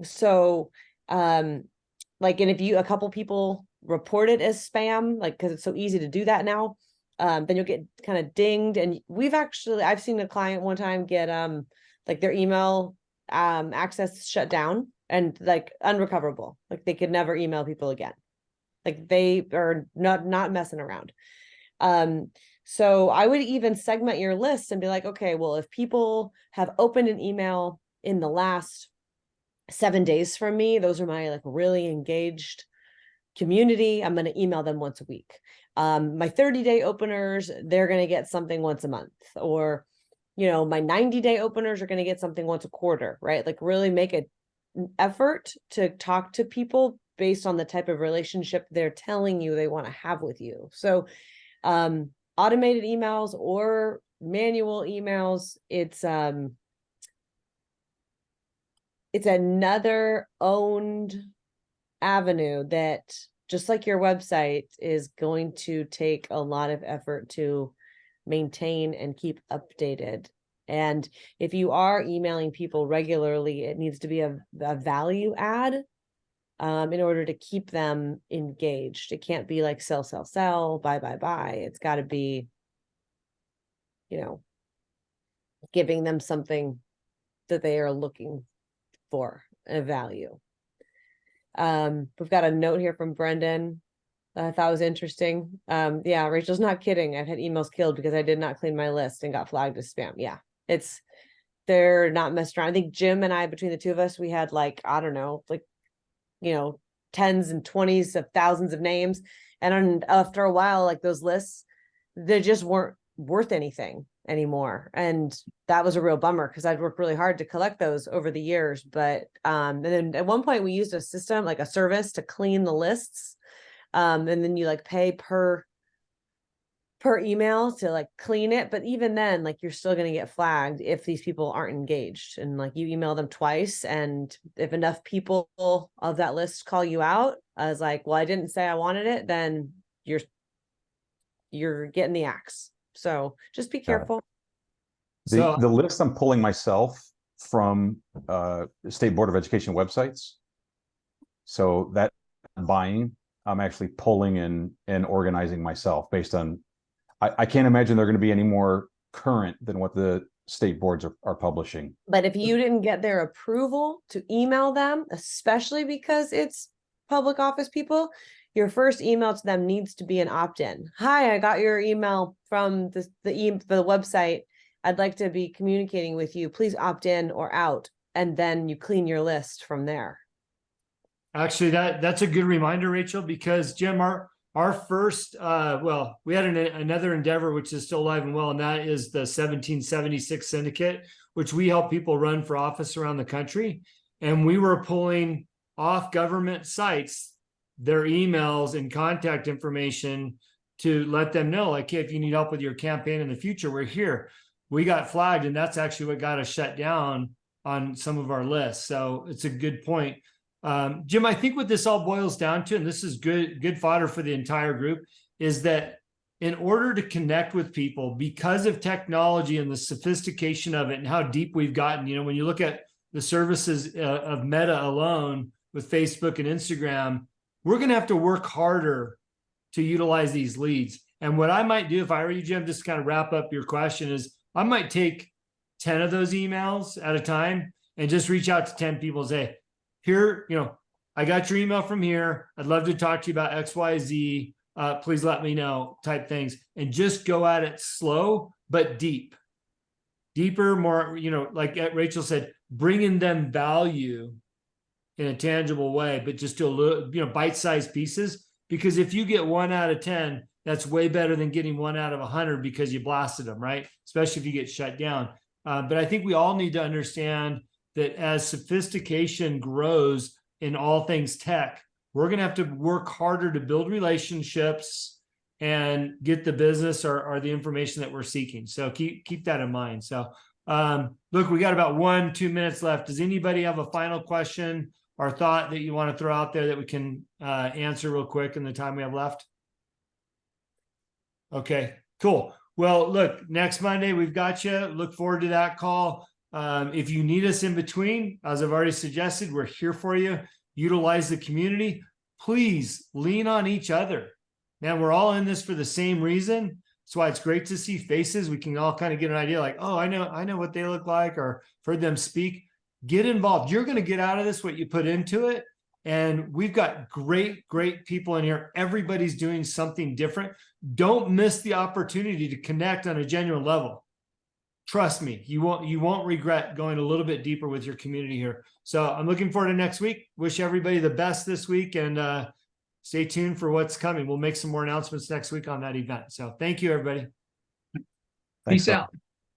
So, like, and if a couple people report it as spam, like, cause it's so easy to do that now, then you'll get kind of dinged. And I've seen a client one time get, like their email, access shut down and like unrecoverable. Like they could never email people again. Like they are not messing around. So I would even segment your list and be like, okay, well, if people have opened an email in the last 7 days from me, those are my like really engaged community. I'm going to email them once a week. My 30-day openers, they're going to get something once a month, or, you know, my 90-day openers are going to get something once a quarter, right? Like really make an effort to talk to people based on the type of relationship they're telling you they want to have with you. So, automated emails or manual emails, it's another owned avenue that, just like your website, is going to take a lot of effort to maintain and keep updated. And if you are emailing people regularly, it needs to be a value add in order to keep them engaged. It can't be like sell, buy. It's got to be, you know, giving them something that they are looking for, a value. We've got a note here from Brendan that I thought was interesting. Yeah, Rachel's not kidding. I've had emails killed because I did not clean my list and got flagged as spam. Yeah, they're not messed around. I think Jim and I, between the two of us, we had like, I don't know, like, you know, tens and 20s of thousands of names. And after a while, like those lists, they just weren't worth anything anymore. And that was a real bummer because I'd worked really hard to collect those over the years. But and then at one point we used a system, like a service, to clean the lists. And then you like pay per email to like clean it. But even then, like you're still going to get flagged if these people aren't engaged, and like you email them twice. And if enough people of that list call you out as like, well, I didn't say I wanted it, then you're getting the axe. So just be careful. So- The list I'm pulling myself from State Board of Education websites. So that buying, I'm actually pulling and organizing myself based on, I can't imagine they're going to be any more current than what the state boards are publishing. But if you didn't get their approval to email them, especially because it's public office people, your first email to them needs to be an opt-in. Hi, I got your email from the website. I'd like to be communicating with you. Please opt in or out. And then you clean your list from there. Actually, that's a good reminder, Rachel, because Jim, our first, we had another endeavor which is still alive and well, and that is the 1776 Syndicate, which we help people run for office around the country. And we were pulling off government sites their emails and contact information to let them know, like, hey, if you need help with your campaign in the future, we're here. We got flagged, and that's actually what got us shut down on some of our lists. So it's a good point. Jim, I think what this all boils down to, and this is good fodder for the entire group, is that in order to connect with people, because of technology and the sophistication of it and how deep we've gotten, when you look at the services of Meta alone with Facebook and Instagram, we're going to have to work harder to utilize these leads. And what I might do if I were you, Jim, just to kind of wrap up your question, is I might take 10 of those emails at a time and just reach out to 10 people and say, here, I got your email from here. I'd love to talk to you about XYZ. Please let me know, type things, and just go at it slow, but deeper, more, like Rachel said, bringing them value in a tangible way, but just do a little, bite-sized pieces. Because if you get 1 out of 10, that's way better than getting 1 out of 100 because you blasted them, right? Especially if you get shut down. But I think we all need to understand that as sophistication grows in all things tech, we're going to have to work harder to build relationships and get the business or the information that we're seeking. So keep that in mind. So look, we got about 1-2 minutes left. Does anybody have a final question or thought that you want to throw out there that we can answer real quick in the time we have left? Okay, cool. Well, look, next Monday, we've got you. Look forward to that call. If you need us in between, as I've already suggested, we're here for you. Utilize the community. Please lean on each other. Man, we're all in this for the same reason. That's why it's great to see faces. We can all kind of get an idea like, oh, I know what they look like, or heard them speak. Get involved. You're going to get out of this what you put into it. And we've got great people in here. Everybody's doing something different. Don't miss the opportunity to connect on a genuine level. Trust me, you won't regret going a little bit deeper with your community here. So I'm looking forward to next week. Wish everybody the best this week, and stay tuned for what's coming. We'll make some more announcements next week on that event. So thank you, everybody. Thanks, Peace out.